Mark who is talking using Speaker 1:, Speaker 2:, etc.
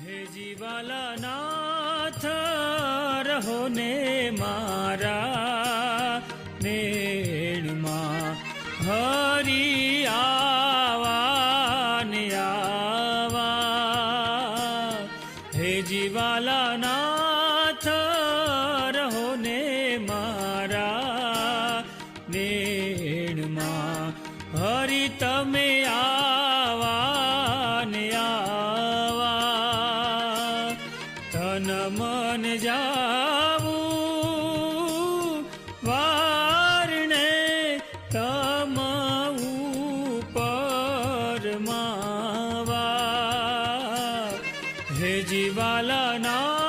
Speaker 1: હે જીવાલા નાથ રહો ને મારા નેણમાં હરી આવા ને આવા. હે જીવાલા નાથ રહો ને મારા નેણમાં હરી તમે આવા ને આવા. તન મન જાવું વારણે તમ ઉપર માવા. હે જીવાલા ના